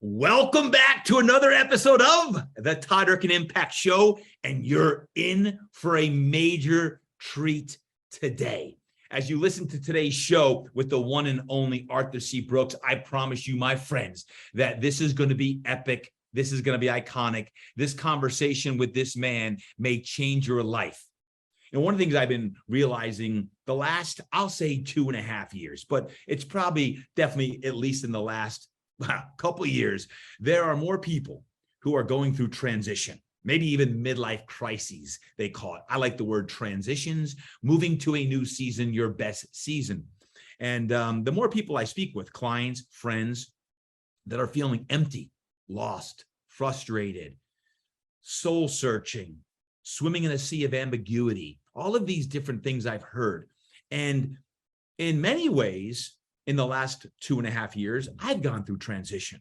Welcome back to another episode of the Todd Erkin Impact Show, and you're in for a major treat today. As you listen to today's show with the one and only Arthur C. Brooks, I promise you, my friends, that this is going to be epic. This is going to be iconic. This conversation with this man may change your life. And one of the things I've been realizing the last, I'll say 2.5 years, but it's probably definitely at least in the last couple of years, there are more people who are going through transition, maybe even midlife crises, they call it. I like the word transitions, moving to a new season, your best season. And the more people I speak with, clients, friends that are feeling empty, lost, frustrated, soul searching, swimming in a sea of ambiguity, all of these different things I've heard. And in many ways, in the last 2.5 years, I've gone through transition.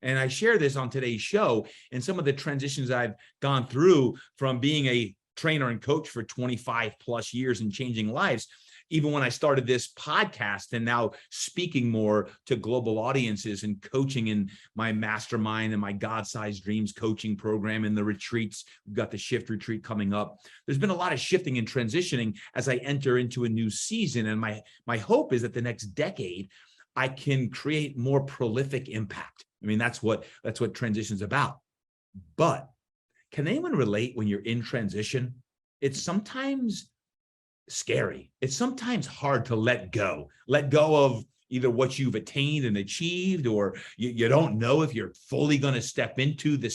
And I share this on today's show and some of the transitions I've gone through from being a trainer and coach for 25 plus years and changing lives. Even when I started this podcast and now speaking more to global audiences and coaching in my mastermind and my God-sized dreams coaching program and the retreats, we've got the shift retreat coming up. There's been a lot of shifting and transitioning as I enter into a new season. And my hope is that the next decade, I can create more prolific impact. I mean, that's what transition's about. But can anyone relate when you're in transition? It's sometimes scary. It's sometimes hard to let go of either what you've attained and achieved, or you don't know if you're fully going to step into the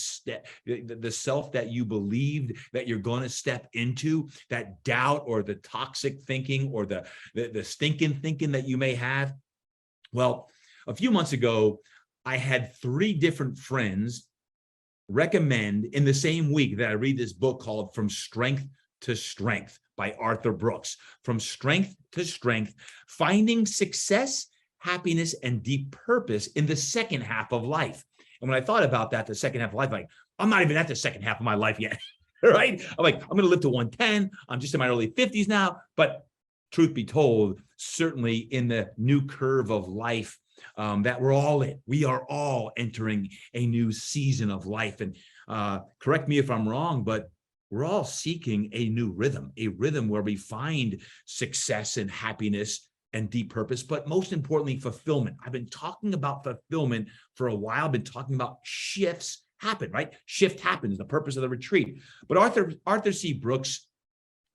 self that you believed that you're going to step into, that doubt or the toxic thinking or the stinking thinking that you may have. Well, a few months ago, I had 3 different friends recommend in the same week that I read this book called From Strength to Strength by Arthur Brooks. From Strength to Strength, Finding Success, Happiness, and Deep Purpose in the Second Half of Life. And when I thought about that, the second half of life, like, I'm not even at the second half of my life yet, right? I'm like, I'm going to live to 110. I'm just in my early 50s now. But truth be told, certainly in the new curve of life that we're all in, we are all entering a new season of life. And correct me if I'm wrong, but we're all seeking a new rhythm, a rhythm where we find success and happiness and deep purpose, but most importantly, fulfillment. I've been talking about fulfillment for a while. I've been talking about shifts happen, right? Shift happens, the purpose of the retreat. But Arthur C. Brooks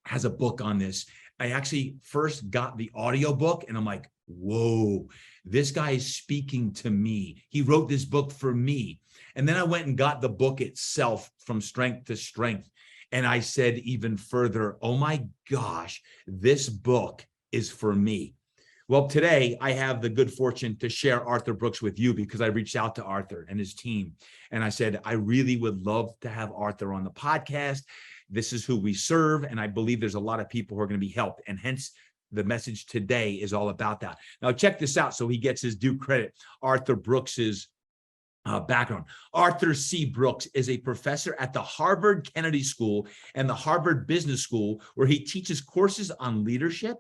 has a book on this. I actually first got the audio book and I'm like, whoa, this guy is speaking to me. He wrote this book for me. And then I went and got the book itself, From Strength to Strength. And I said even further, oh my gosh, this book is for me. Well, today I have the good fortune to share Arthur Brooks with you because I reached out to Arthur and his team. And I said, I really would love to have Arthur on the podcast. This is who we serve. And I believe there's a lot of people who are going to be helped. And hence, the message today is all about that. Now, check this out so he gets his due credit. Arthur Brooks's background. Arthur C. Brooks is a professor at the Harvard Kennedy School and the Harvard Business School, where he teaches courses on leadership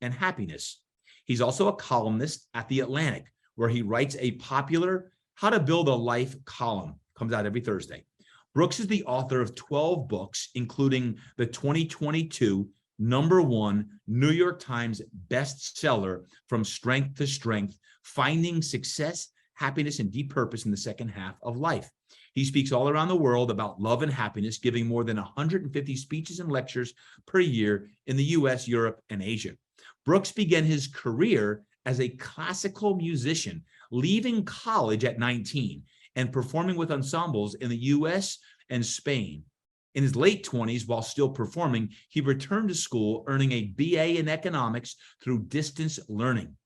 and happiness. He's also a columnist at The Atlantic, where he writes a popular How to Build a Life column. Comes out every Thursday. Brooks is the author of 12 books, including the 2022 #1 New York Times bestseller, From Strength to Strength, Finding Success, Happiness, and Deep Purpose in the Second Half of Life. He speaks all around the world about love and happiness, giving more than 150 speeches and lectures per year in the US, Europe, and Asia. Brooks began his career as a classical musician, leaving college at 19 and performing with ensembles in the US and Spain. In his late 20s, while still performing, he returned to school, earning a BA in economics through distance learning.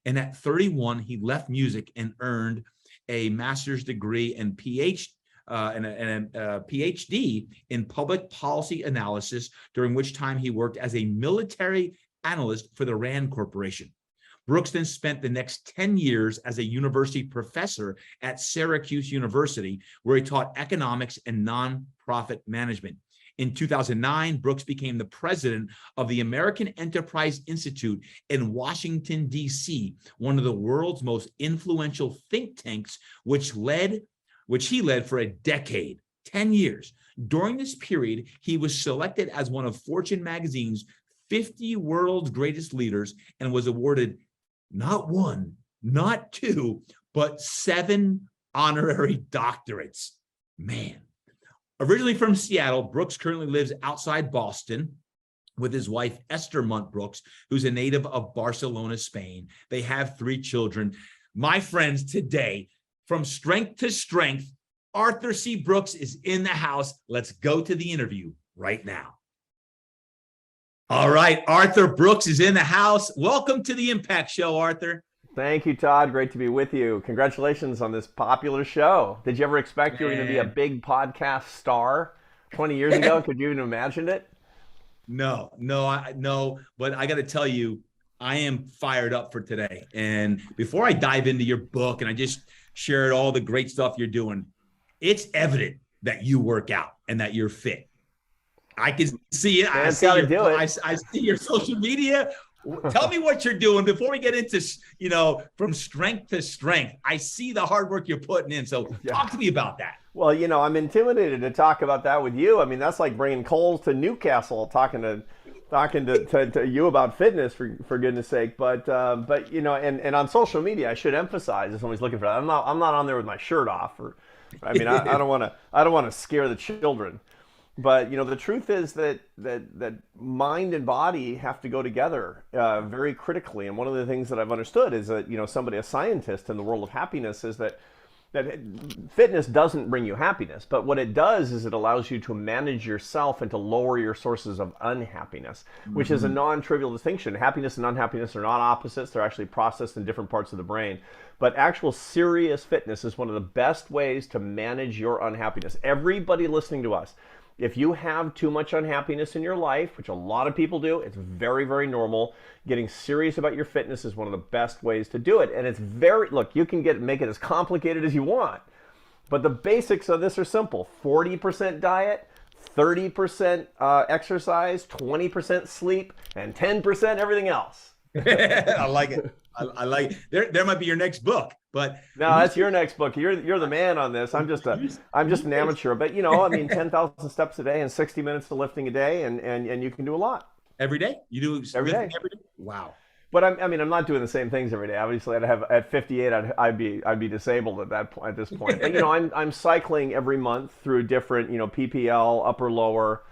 And at 31, he left music and earned a master's degree and PhD in public policy analysis, during which time he worked as a military analyst for the Rand Corporation. Brooks then spent the next 10 years as a university professor at Syracuse University, where he taught economics and nonprofit management. In 2009, Brooks became the president of the American Enterprise Institute in Washington, D.C., one of the world's most influential think tanks, which he led for a decade, 10 years. During this period, he was selected as one of Fortune magazine's 50 world's greatest leaders and was awarded not one, not two, but 7 honorary doctorates. Man. Originally from Seattle, Brooks currently lives outside Boston with his wife, Esther Munt Brooks, who's a native of Barcelona, Spain. They have 3 children. My friends, today, from strength to strength, Arthur C. Brooks is in the house. Let's go to the interview right now. All right, Arthur Brooks is in the house. Welcome to the Impact Show, Arthur. Thank you, Todd. Great to be with you. Congratulations on this popular show. Did you ever expect you were going to be a big podcast star 20 years ago? Could you even imagine it? No. But I got to tell you, I am fired up for today. And before I dive into your book and I just shared all the great stuff you're doing, it's evident that you work out and that you're fit. I can see it. I see your social media. Tell me what you're doing before we get into, from strength to strength. I see the hard work you're putting in. So talk to me about that. Well, I'm intimidated to talk about that with you. I mean, that's like bringing coals to Newcastle, talking to you about fitness, for goodness sake. But and on social media, I should emphasize, if somebody's looking for that, I'm not on there with my shirt off. I don't want to scare the children. But the truth is that mind and body have to go together very critically. And one of the things that I've understood is that a scientist in the world of happiness is that fitness doesn't bring you happiness, but what it does is it allows you to manage yourself and to lower your sources of unhappiness, which is a non-trivial distinction. Happiness and unhappiness are not opposites; they're actually processed in different parts of the brain. But actual serious fitness is one of the best ways to manage your unhappiness. Everybody listening to us, if you have too much unhappiness in your life, which a lot of people do, it's very, very normal. Getting serious about your fitness is one of the best ways to do it. And it's you can make it as complicated as you want. But the basics of this are simple. 40% diet, 30% exercise, 20% sleep, and 10% everything else. I like it. I like it. There might be your next book, but no, that's your next book. You're the man on this. I'm just an amateur, but 10,000 steps a day and 60 minutes of lifting a day, and you can do a lot. Every day? You do every day? Wow. But I'm not doing the same things every day. Obviously, at 58, I'd be disabled at this point. But I'm cycling every month through different PPL, upper lower,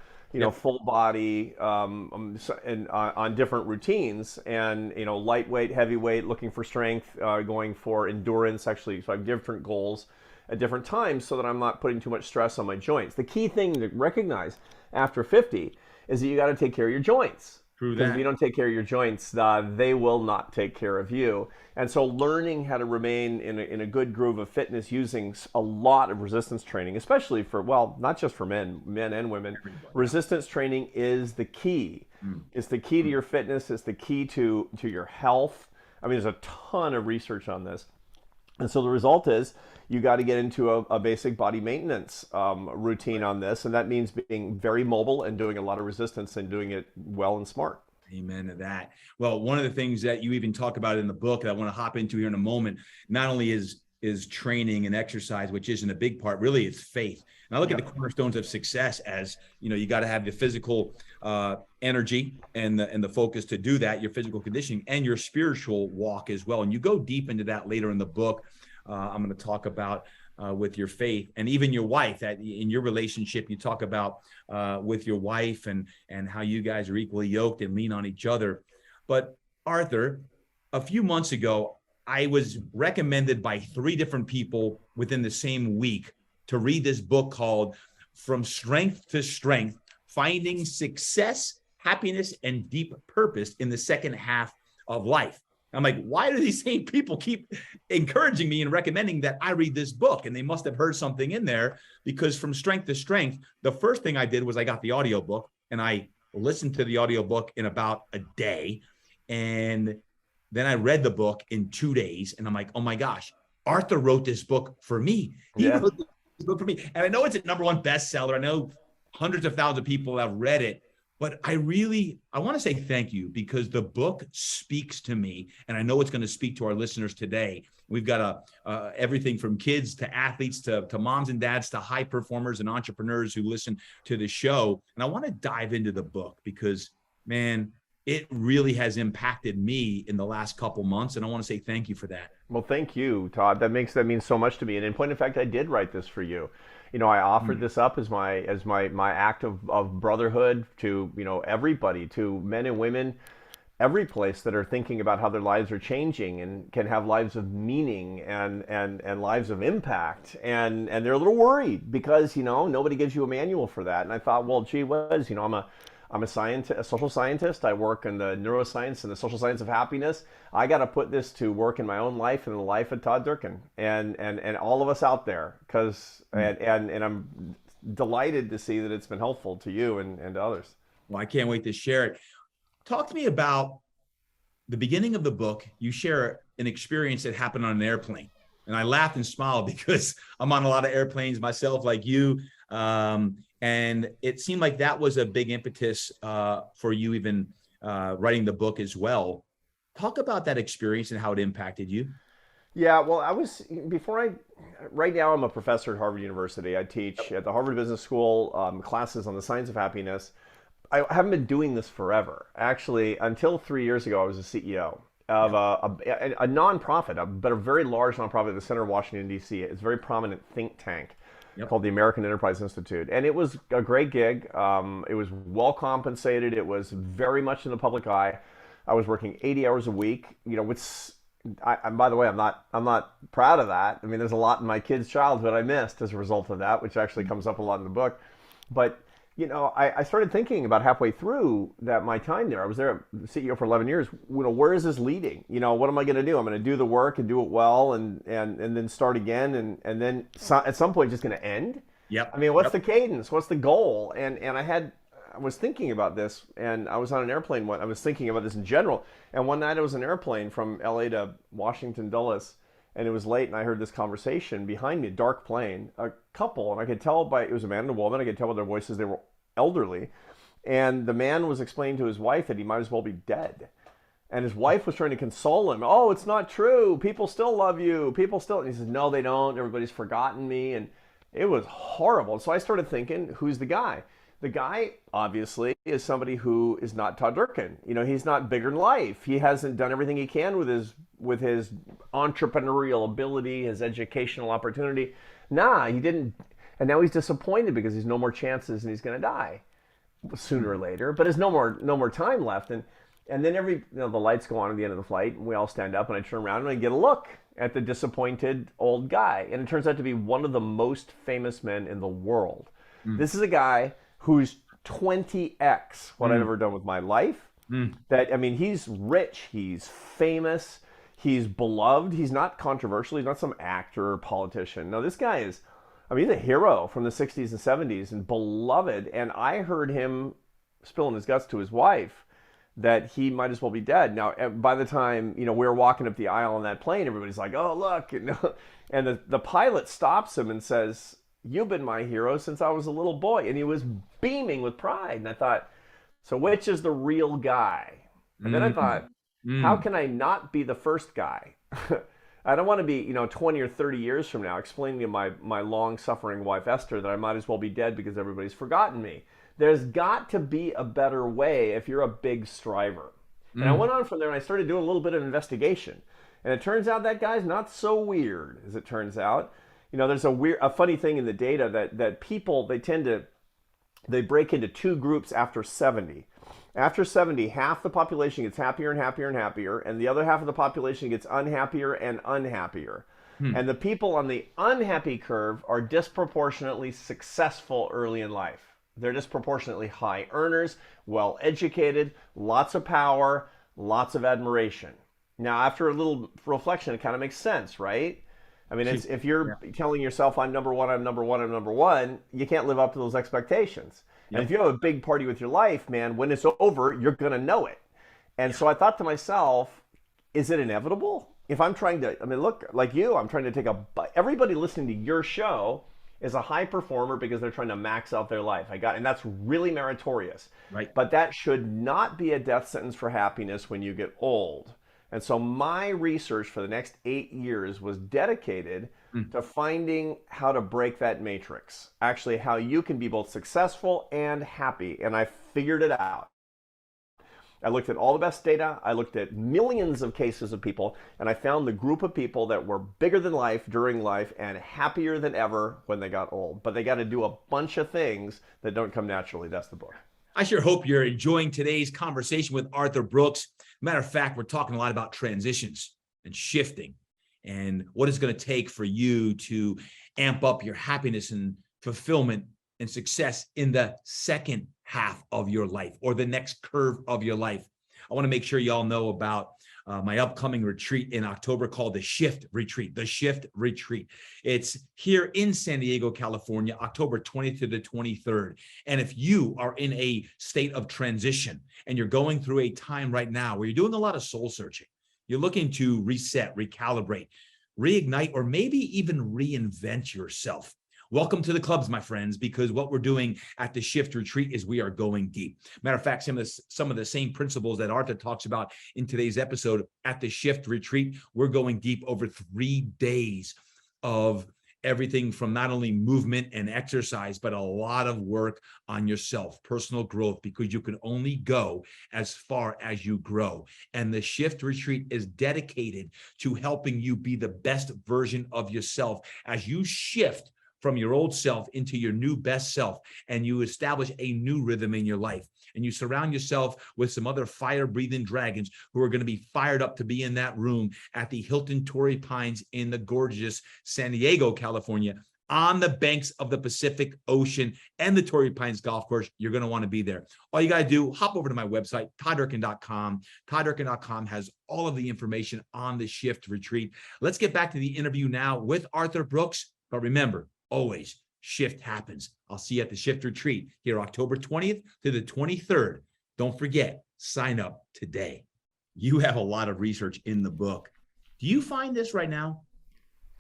full body, and on different routines, and lightweight, heavyweight, looking for strength, going for endurance. Actually, so I have different goals at different times so that I'm not putting too much stress on my joints. The key thing to recognize after 50 is that you got to take care of your joints. True that. Because if you don't take care of your joints, they will not take care of you. And so learning how to remain in a good groove of fitness using a lot of resistance training, especially for, not just for men and women, resistance training is the key. It's the key to your fitness. It's the key to your health. I mean, there's a ton of research on this. And so the result is you got to get into a basic body maintenance routine on this. And that means being very mobile and doing a lot of resistance and doing it well and smart. Amen to that. Well, one of the things that you even talk about in the book that I want to hop into here in a moment, not only is training and exercise, which isn't a big part, really it's faith. And I look at the cornerstones of success as, you got to have the physical energy and the focus to do that, your physical conditioning and your spiritual walk as well. And you go deep into that later in the book. I'm going to talk about with your faith and even your wife, that in your relationship, you talk about with your wife and how you guys are equally yoked and lean on each other. But Arthur, a few months ago, I was recommended by 3 different people within the same week to read this book called From Strength to Strength, Finding Success, Happiness, and Deep Purpose in the Second Half of Life. I'm like, why do these same people keep encouraging me and recommending that I read this book? And they must have heard something in there, because From Strength to Strength, the first thing I did was I got the audiobook and I listened to the audiobook in about a day. And then I read the book in 2 days. And I'm like, oh my gosh, Arthur wrote this book for me. He wrote this book for me. And I know it's a #1 bestseller. I know hundreds of thousands of people have read it. But I want to say thank you, because the book speaks to me, and I know it's going to speak to our listeners today. We've got everything from kids to athletes to moms and dads to high performers and entrepreneurs who listen to the show. And I want to dive into the book because, man, it really has impacted me in the last couple months. And I want to say thank you for that. Well, thank you, Todd. That means so much to me. And in point of fact, I did write this for you. I offered this up as my act of brotherhood to, everybody, to men and women, every place that are thinking about how their lives are changing and can have lives of meaning and lives of impact. And they're a little worried because, nobody gives you a manual for that. And I thought, well, gee whiz, I'm a scientist, a social scientist. I work in the neuroscience and the social science of happiness. I got to put this to work in my own life and in the life of Todd Durkin and all of us out there. And I'm delighted to see that it's been helpful to you and to others. Well, I can't wait to share it. Talk to me about the beginning of the book. You share an experience that happened on an airplane. And I laughed and smiled because I'm on a lot of airplanes myself, like you. And it seemed like that was a big impetus for you even writing the book as well. Talk about that experience and how it impacted you. Yeah, well, right now I'm a professor at Harvard University. I teach at the Harvard Business School classes on the science of happiness. I haven't been doing this forever. Actually, until 3 years ago, I was a CEO of a nonprofit, but a very large nonprofit at the center of Washington, D.C. It's a very prominent think tank. Yep. Called the American Enterprise Institute. And it was a great gig. It was well compensated. It was very much in the public eye. I was working 80 hours a week, which, by the way, I'm not proud of that. I mean, there's a lot in my kid's childhood I missed as a result of that, which actually comes up a lot in the book. But, I started thinking about halfway through my time there. I was there, CEO for 11 years. Where is this leading? What am I going to do? I'm going to do the work and do it well and then start again. And then at some point, it's just going to end. Yep. I mean, what's the cadence? What's the goal? And I was thinking about this, and I was on an airplane. I was thinking about this in general. And one night I was on an airplane from LA to Washington Dulles. And it was late, and I heard this conversation behind me, dark plane, a couple, and I could tell it was a man and a woman. I could tell by their voices they were elderly. And the man was explaining to his wife that he might as well be dead. And his wife was trying to console him. Oh, it's not true. People still love you. People still. And he says, no, they don't. Everybody's forgotten me. And it was horrible. So I started thinking, who's the guy? The guy, obviously, is somebody who is not Todd Durkin. He's not bigger than life. He hasn't done everything he can with his entrepreneurial ability, his educational opportunity. Nah, he didn't. And now he's disappointed because there's no more chances and he's going to die sooner or later. But there's no more time left. And then the lights go on at the end of the flight, and we all stand up, and I turn around and I get a look at the disappointed old guy. And it turns out to be one of the most famous men in the world. This is a guy who's 20x what I've ever done with my life. He's rich, he's famous, he's beloved, he's not controversial, he's not some actor or politician. No, this guy is, he's a hero from the 60s and 70s and beloved. And I heard him spilling his guts to his wife that he might as well be dead. Now, by the time, we were walking up the aisle on that plane, everybody's like, oh, look. And the pilot stops him and says, you've been my hero since I was a little boy. And he was beaming with pride. And I thought, so which is the real guy? And then I thought, how can I not be the first guy? I don't want to be, 20 or 30 years from now explaining to my long-suffering wife, Esther, that I might as well be dead because everybody's forgotten me. There's got to be a better way if you're a big striver. And I went on from there and I started doing a little bit of investigation. And it turns out that guy's not so weird, as it turns out. There's a funny thing in the data that people, they break into two groups after 70. After 70, half the population gets happier and happier and happier, and the other half of the population gets unhappier and unhappier. And the people on the unhappy curve are disproportionately successful early in life. They're disproportionately high earners, well-educated, lots of power, lots of admiration. Now, after a little reflection, it kind of makes sense, right? If you're telling yourself, I'm number one, I'm number one, I'm number one, you can't live up to those expectations. And if you have a big party with your life, man, when it's over, you're going to know it. And so I thought to myself, is it inevitable? If I'm trying to, look, like you, I'm trying to take everybody listening to your show is a high performer because they're trying to max out their life. And that's really meritorious. Right. But that should not be a death sentence for happiness when you get old. And so my research for the next 8 years was dedicated to finding how to break that matrix. Actually, how you can be both successful and happy. And I figured it out. I looked at all the best data. I looked at millions of cases of people, and I found the group of people that were bigger than life during life and happier than ever when they got old. But they got to do a bunch of things that don't come naturally. That's the book. I sure hope you're enjoying today's conversation with Arthur Brooks. Matter of fact, we're talking a lot about transitions and shifting and what it's going to take for you to amp up your happiness and fulfillment and success in the second half of your life or the next curve of your life. I want to make sure y'all know about my upcoming retreat in October called the Shift Retreat. The Shift Retreat. It's here in San Diego, California, October 20th to the 23rd. And if you are in a state of transition and you're going through a time right now where you're doing a lot of soul searching, you're looking to reset, recalibrate, reignite, or maybe even reinvent yourself, welcome to the clubs, my friends, because what we're doing at the Shift Retreat is we are going deep. Matter of fact, some of the same principles that Arthur talks about in today's episode at the Shift Retreat, we're going deep over 3 days of everything from not only movement and exercise, but a lot of work on yourself, personal growth, because you can only go as far as you grow. And the Shift Retreat is dedicated to helping you be the best version of yourself as you shift from your old self into your new best self, and you establish a new rhythm in your life, and you surround yourself with some other fire-breathing dragons who are going to be fired up to be in that room at the Hilton Torrey Pines in the gorgeous San Diego, California, on the banks of the Pacific Ocean and the Torrey Pines Golf Course. You're going to want to be there. All you got to do, hop over to my website, toddurkin.com. Toddurkin.com has all of the information on the Shift Retreat. Let's get back to the interview now with Arthur Brooks. But remember, always, shift happens. I'll see you at the Shift Retreat here October 20th to the 23rd. Don't forget, sign up today. You have a lot of research in the book. Do you find this right now?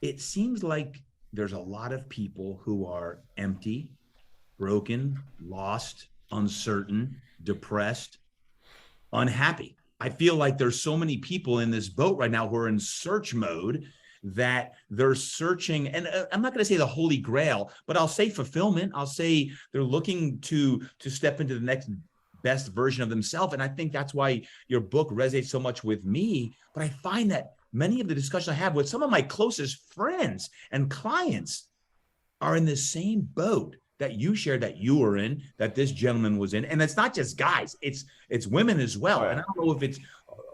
It seems like there's a lot of people who are empty, broken, lost, uncertain, depressed, unhappy. I feel like there's so many people in this boat right now who are in search mode, that they're searching, and I'm not going to say the holy grail, but I'll say fulfillment. I'll say they're looking to step into the next best version of themselves. And I think that's why your book resonates so much with me. But I find that many of the discussions I have with some of my closest friends and clients are in the same boat that you shared, that you were in, that this gentleman was in. And it's not just guys, it's women as well. Right. And I don't know if it's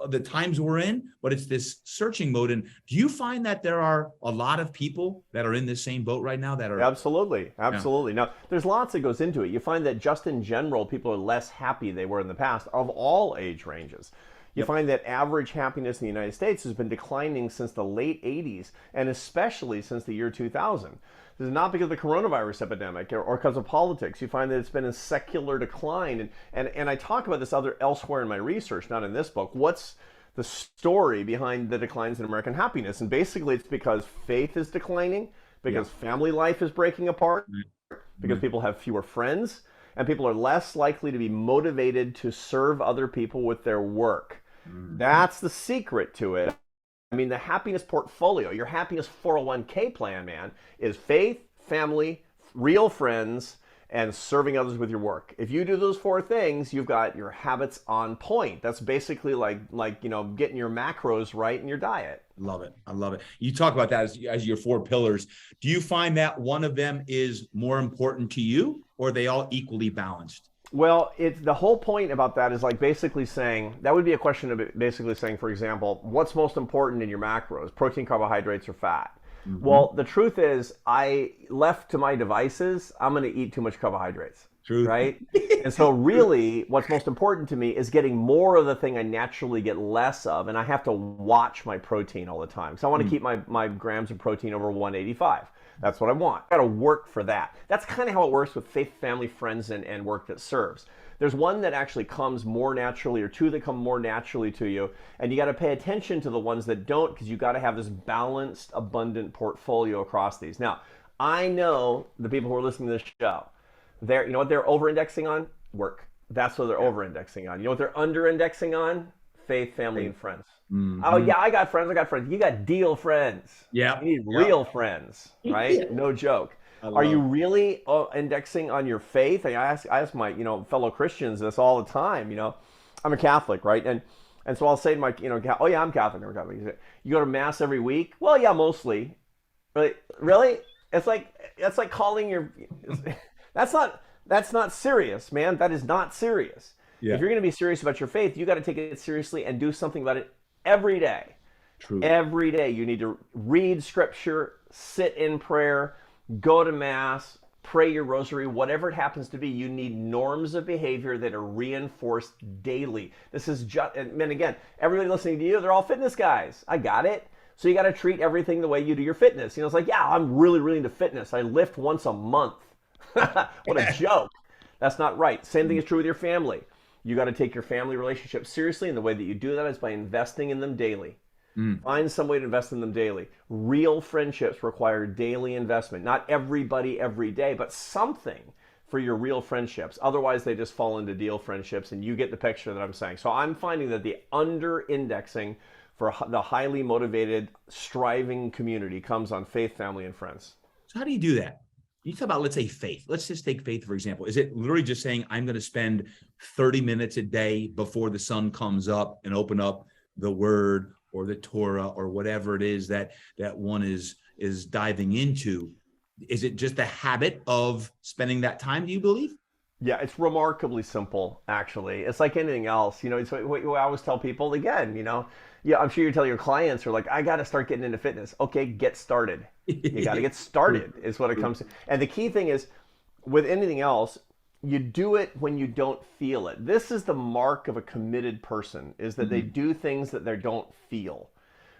the times we're in, but it's this searching mode. And do you find that there are a lot of people that are in this same boat right now that are? Absolutely. Now, there's lots that goes into it. You find that just in general, people are less happy they were in the past of all age ranges. You find that average happiness in the United States has been declining since the late 80s, and especially since the year 2000. This is not because of the coronavirus epidemic or because of politics. You find that it's been in secular decline. And I talk about this elsewhere in my research, not in this book. What's the story behind the declines in American happiness? And basically it's because faith is declining, because family life is breaking apart, because people have fewer friends, and people are less likely to be motivated to serve other people with their work. That's the secret to it. I mean, the happiness portfolio, your happiness 401k plan, man, is faith, family, real friends, and serving others with your work. If you do those 4 things, you've got your habits on point. That's basically like getting your macros right in your diet. Love it. I love it. You talk about that as your 4 pillars. Do you find that one of them is more important to you, or are they all equally balanced? Well, the whole point about that is like basically saying, that would be a question of basically saying, for example, what's most important in your macros, protein, carbohydrates, or fat? Well, the truth is, left to my devices, I'm going to eat too much carbohydrates. True. Right? And so really, what's most important to me is getting more of the thing I naturally get less of, and I have to watch my protein all the time. So I want to keep my grams of protein over 185. That's what I want. I got to work for that. That's kind of how it works with faith, family, friends, and work that serves. There's one that actually comes more naturally, or 2 that come more naturally to you, and you got to pay attention to the ones that don't, because you got to have this balanced, abundant portfolio across these. Now, I know the people who are listening to this show, you know what they're over-indexing on? Work. That's what they're over-indexing on. You know what they're under-indexing on? Faith, family, and friends. Oh Mm-hmm. yeah, I got friends. I got friends. You got deal friends. Yeah. You need Yeah. real friends, right? No joke. I Are you love. really indexing on your faith? I ask my fellow Christians this all the time. I'm a Catholic, right? And so I'll say to my oh yeah, I'm Catholic. I'm Catholic. You go to mass every week? Well, yeah, mostly. Really, really? It's like calling your. That's not serious, man. That is not serious. Yeah. If you're going to be serious about your faith, you got to take it seriously and do something about it every day. True. Every day you need to read scripture, sit in prayer, go to mass, pray your rosary, whatever it happens to be. You need norms of behavior that are reinforced daily. This is just, and again, everybody listening to you, they're all fitness guys. I got it. So you got to treat everything the way you do your fitness. It's like, yeah, I'm really, really into fitness. I lift once a month. What a joke. That's not right. Same thing is true with your family. You got to take your family relationships seriously, and the way that you do that is by investing in them daily. Find some way to invest in them daily. Real friendships require daily investment. Not everybody every day, but something for your real friendships. Otherwise, they just fall into deal friendships, and you get the picture that I'm saying. So I'm finding that the under-indexing for the highly motivated, striving community comes on faith, family, and friends. So how do you do that? You talk about, let's say, faith. Let's just take faith, for example. Is it literally just saying, I'm going to spend 30 minutes a day before the sun comes up and open up the word or the Torah or whatever it is that one is diving into? Is it just a habit of spending that time, do you believe? Yeah, it's remarkably simple, actually. It's like anything else. It's what I always tell people again, yeah, I'm sure you tell your clients are like, I got to start getting into fitness. Okay, get started. You got to get started is what it comes to. And the key thing is, with anything else, you do it when you don't feel it. This is the mark of a committed person, is that they do things that they don't feel.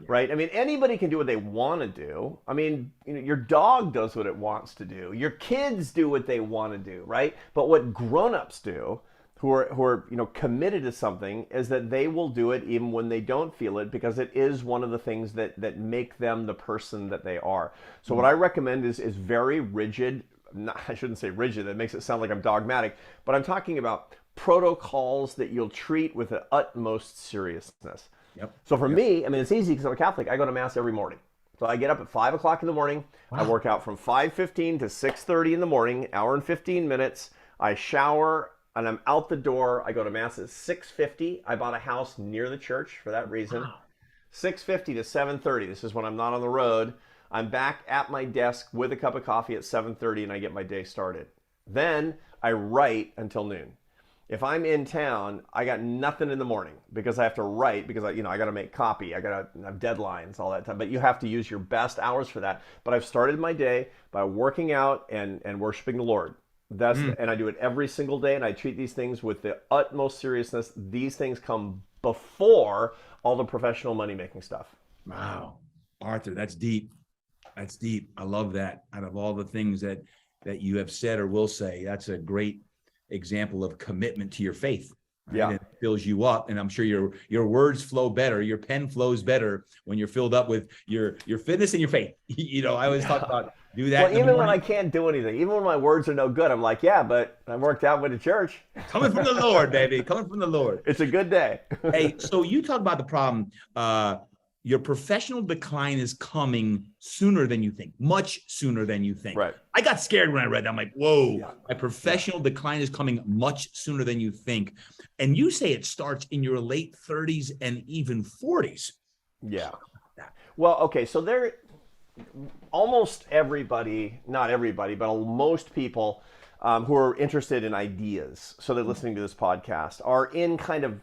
Right? I mean, anybody can do what they want to do. I mean, your dog does what it wants to do. Your kids do what they want to do, right? But what grown-ups do, who are committed to something, is that they will do it even when they don't feel it, because it is one of the things that make them the person that they are. So what I recommend is very rigid. I shouldn't say rigid. That makes it sound like I'm dogmatic. But I'm talking about protocols that you'll treat with the utmost seriousness. Yep. So for me, I mean, it's easy because I'm a Catholic. I go to mass every morning. So I get up at 5 o'clock in the morning. Wow. I work out from 5:15 to 6:30 in the morning, hour and 15 minutes. I shower and I'm out the door. I go to mass at 6:50. I bought a house near the church for that reason. Wow. 6:50 to 7:30. This is when I'm not on the road. I'm back at my desk with a cup of coffee at 7:30 and I get my day started. Then I write until noon. If I'm in town, I got nothing in the morning because I have to write, because I got to make copy. I got to have deadlines all that time. But you have to use your best hours for that. But I've started my day by working out and worshiping the Lord. And I do it every single day, and I treat these things with the utmost seriousness. These things come before all the professional money-making stuff. Wow. Arthur, that's deep. That's deep. I love that. Out of all the things that you have said or will say, that's a great example of commitment to your faith. Right? Yeah. It fills you up, and I'm sure your words flow better, your pen flows better when you're filled up with your fitness and your faith. I always talk about do that. Well, even when I can't do anything, even when my words are no good, I'm like, yeah, but I worked out with the church. Coming from the Lord, baby. Coming from the Lord. It's a good day. Hey, so you talk about the problem. Your professional decline is coming sooner than you think, much sooner than you think. Right. I got scared when I read that. I'm like, whoa, my professional decline is coming much sooner than you think. And you say it starts in your late 30s and even 40s. Yeah. Well, okay. So almost everybody, not everybody, but most people who are interested in ideas, so they're listening to this podcast, are in kind of,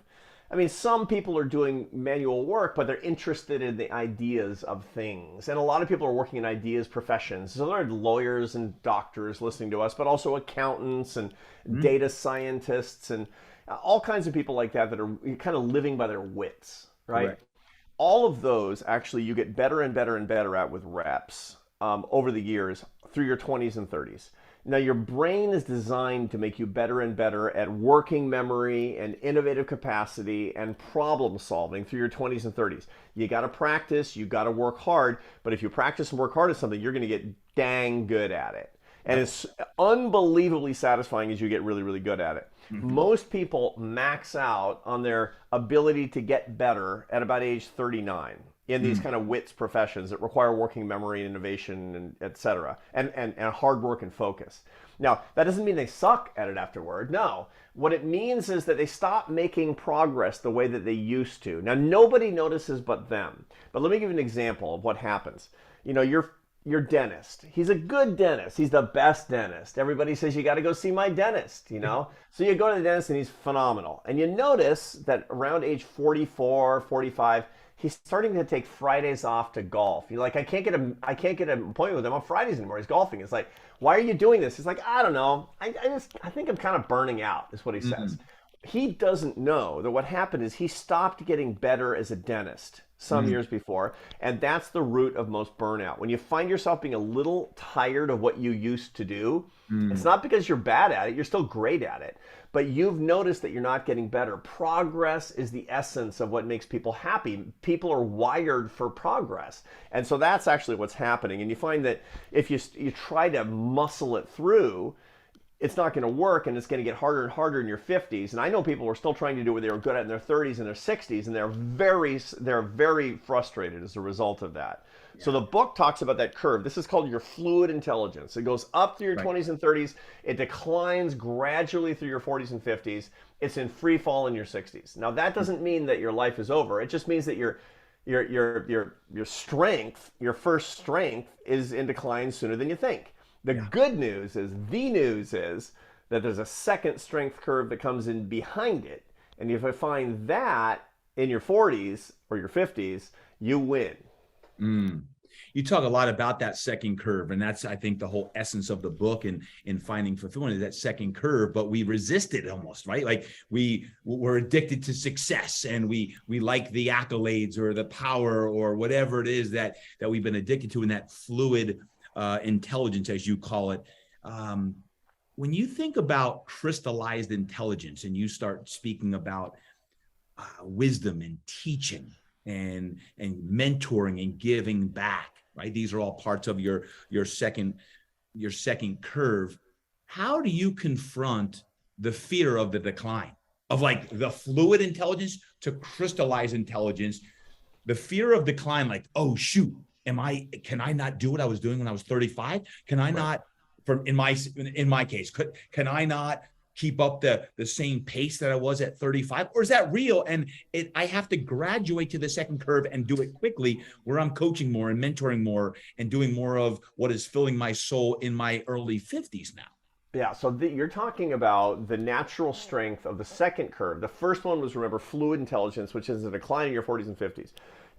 some people are doing manual work, but they're interested in the ideas of things. And a lot of people are working in ideas professions. So there are lawyers and doctors listening to us, but also accountants and data scientists and all kinds of people like that are kind of living by their wits, right? Correct. All of those, actually, you get better and better and better at with reps over the years through your 20s and 30s. Now, your brain is designed to make you better and better at working memory and innovative capacity and problem solving through your 20s and 30s. You got to practice, you got to work hard, but if you practice and work hard at something, you're going to get dang good at it. And it's unbelievably satisfying as you get really, really good at it. Most people max out on their ability to get better at about age 39 in these kind of wits professions that require working memory and innovation and et cetera, and hard work and focus. Now, that doesn't mean they suck at it afterward. No. What it means is that they stop making progress the way that they used to. Now, nobody notices but them. But let me give you an example of what happens. You know, your dentist. He's a good dentist. He's the best dentist. Everybody says, you got to go see my dentist, you know? So you go to the dentist and he's phenomenal. And you notice that around age 44, 45, he's starting to take Fridays off to golf. You're like, I can't get an appointment with him on Fridays anymore. He's golfing. It's like, why are you doing this? He's like, I don't know. I think I'm kind of burning out, is what he says. He doesn't know that what happened is he stopped getting better as a dentist some years before, and that's the root of most burnout. When you find yourself being a little tired of what you used to do, it's not because you're bad at it, you're still great at it, but you've noticed that you're not getting better. Progress is the essence of what makes people happy. People are wired for progress. And so that's actually what's happening. And you find that if you try to muscle it through, it's not going to work, and it's going to get harder and harder in your 50s. And I know people who are still trying to do what they were good at in their 30s and their 60s, and they're very frustrated as a result of that. Yeah. So the book talks about that curve. This is called your fluid intelligence. It goes up through your 20s and 30s. It declines gradually through your 40s and 50s. It's in free fall in your 60s. Now, that doesn't mean that your life is over. It just means that your strength, your first strength, is in decline sooner than you think. The good news is that there's a second strength curve that comes in behind it. And if I find that in your 40s or your 50s, you win. You talk a lot about that second curve, and that's, I think, the whole essence of the book in finding fulfillment is that second curve, but we resist it almost, right? Like we're addicted to success, and we like the accolades or the power or whatever it is that we've been addicted to in that fluid intelligence, as you call it. When you think about crystallized intelligence and you start speaking about wisdom and teaching and mentoring and giving back, right? These are all parts of your second curve. How do you confront the fear of the decline of like the fluid intelligence to crystallized intelligence, the fear of decline, like, oh shoot, can I not do what I was doing when I was 35? Can I not, in my case, can I not keep up the same pace that I was at 35? Or is that real? And I have to graduate to the second curve and do it quickly, where I'm coaching more and mentoring more and doing more of what is filling my soul in my early 50s now. Yeah, so you're talking about the natural strength of the second curve. The first one was, remember, fluid intelligence, which is a decline in your 40s and 50s.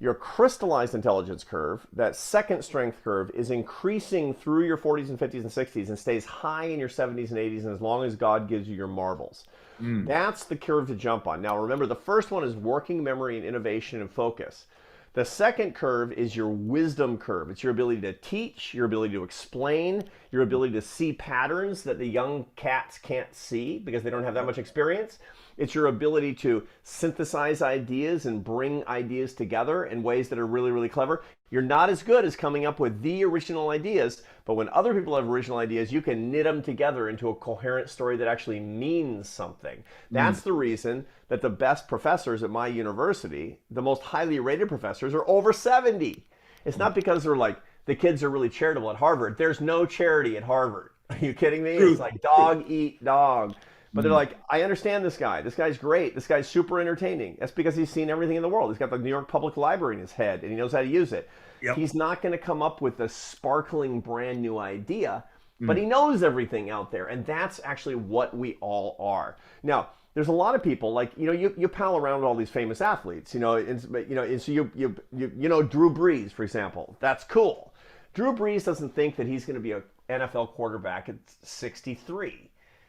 Your crystallized intelligence curve, that second strength curve, is increasing through your 40s and 50s and 60s and stays high in your 70s and 80s, and as long as God gives you your marbles. That's the curve to jump on. Now, remember, the first one is working memory and innovation and focus. The second curve is your wisdom curve. It's your ability to teach, your ability to explain, your ability to see patterns that the young cats can't see because they don't have that much experience. It's your ability to synthesize ideas and bring ideas together in ways that are really, really clever. You're not as good as coming up with the original ideas, but when other people have original ideas, you can knit them together into a coherent story that actually means something. That's the reason that the best professors at my university, the most highly rated professors, are over 70. It's not because they're like, the kids are really charitable at Harvard. There's no charity at Harvard. Are you kidding me? It's like dog eat dog. But they're like, I understand this guy. This guy's great. This guy's super entertaining. That's because he's seen everything in the world. He's got the New York Public Library in his head, and he knows how to use it. Yep. He's not going to come up with a sparkling brand new idea, but he knows everything out there. And that's actually what we all are. Now, there's a lot of people, like, you pal around with all these famous athletes, and so you know Drew Brees, for example. That's cool. Drew Brees doesn't think that he's going to be an NFL quarterback at 63.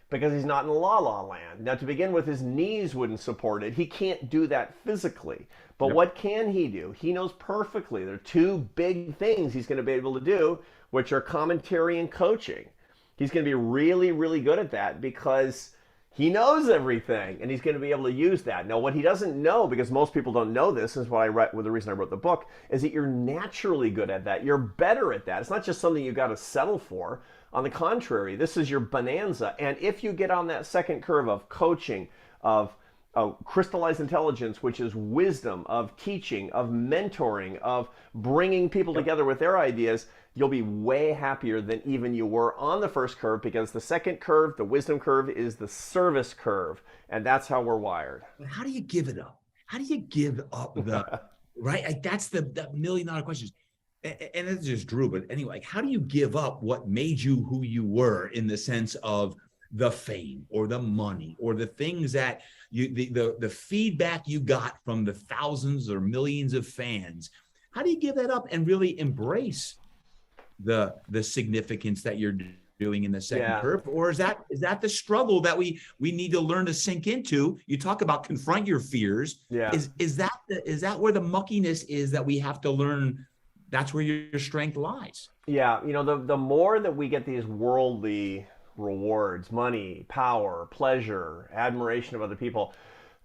Because he's not in la la land. Now, to begin with, his knees wouldn't support it. He can't do that physically. But what can he do? He knows perfectly there are two big things he's going to be able to do, which are commentary and coaching. He's going to be really, really good at that because He knows everything, and he's going to be able to use that. Now, what he doesn't know, because most people don't know this, is what I write. Well, the reason I wrote the book is that you're naturally good at that. You're better at that. It's not just something you got to settle for. On the contrary, this is your bonanza. And if you get on that second curve of coaching, of crystallized intelligence, which is wisdom, of teaching, of mentoring, of bringing people together with their ideas, you'll be way happier than even you were on the first curve, because the second curve, the wisdom curve, is the service curve. And that's how we're wired. How do you give it up? How do you give up the, right? Like that's the $1 million questions. And it's just Drew, but anyway, like, how do you give up what made you who you were, in the sense of the fame or the money or the things that the feedback you got from the thousands or millions of fans? How do you give that up and really embrace the significance that you're doing in the second curve? Or is that the struggle that we need to learn to sink into? You talk about confront your fears. Yeah. Is that where the muckiness is that we have to learn? That's where your strength lies. Yeah, the more that we get these worldly rewards, money, power, pleasure, admiration of other people,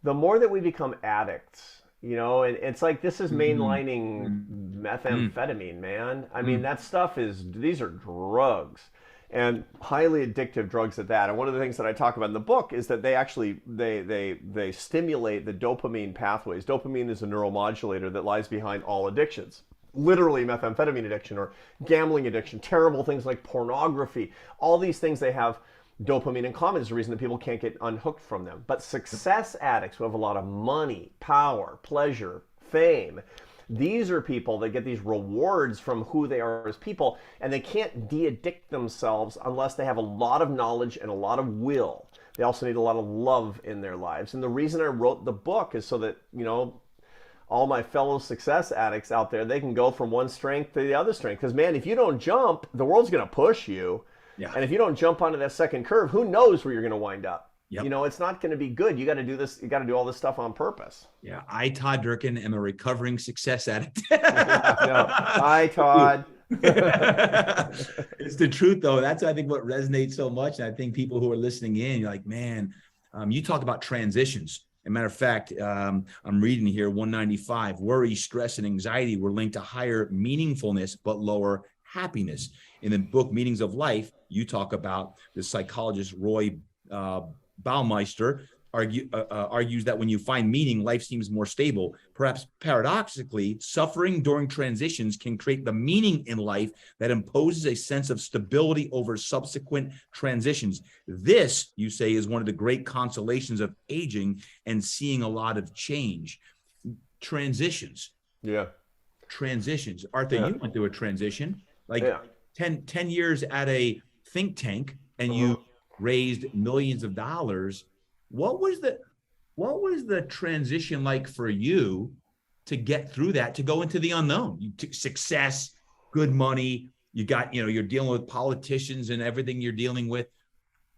the more that we become addicts. And it's like, this is mainlining methamphetamine, man. I mean, that stuff these are drugs, and highly addictive drugs at that. And one of the things that I talk about in the book is that they actually, they stimulate the dopamine pathways. Dopamine is a neuromodulator that lies behind all addictions. Literally methamphetamine addiction or gambling addiction, terrible things like pornography. All these things, they have dopamine in common. Is the reason that people can't get unhooked from them. But success addicts who have a lot of money, power, pleasure, fame, these are people that get these rewards from who they are as people, and they can't de-addict themselves unless they have a lot of knowledge and a lot of will. They also need a lot of love in their lives. And the reason I wrote the book is so that, all my fellow success addicts out there, they can go from one strength to the other strength. Because, man, if you don't jump, the world's going to push you. Yeah. And if you don't jump onto that second curve, who knows where you're going to wind up? Yep. It's not going to be good. You got to do this. You got to do all this stuff on purpose. Yeah. I, Todd Durkin, am a recovering success addict. Hi, Todd. It's the truth, though. That's, I think, what resonates so much. And I think people who are listening in, you're like, man, you talk about transitions. As a matter of fact, I'm reading here 195, worry, stress, and anxiety were linked to higher meaningfulness, but lower happiness. In the book, Meanings of Life, you talk about the psychologist Roy Baumeister argues that when you find meaning, life seems more stable. Perhaps paradoxically, suffering during transitions can create the meaning in life that imposes a sense of stability over subsequent transitions. This, you say, is one of the great consolations of aging and seeing a lot of change. Transitions. Yeah. Transitions. Arthur, you went through a transition, 10 years at a think tank, and you raised millions of dollars. What was the transition like for you to get through that, to go into the unknown? You took success, good money, you got, you're dealing with politicians and everything you're dealing with.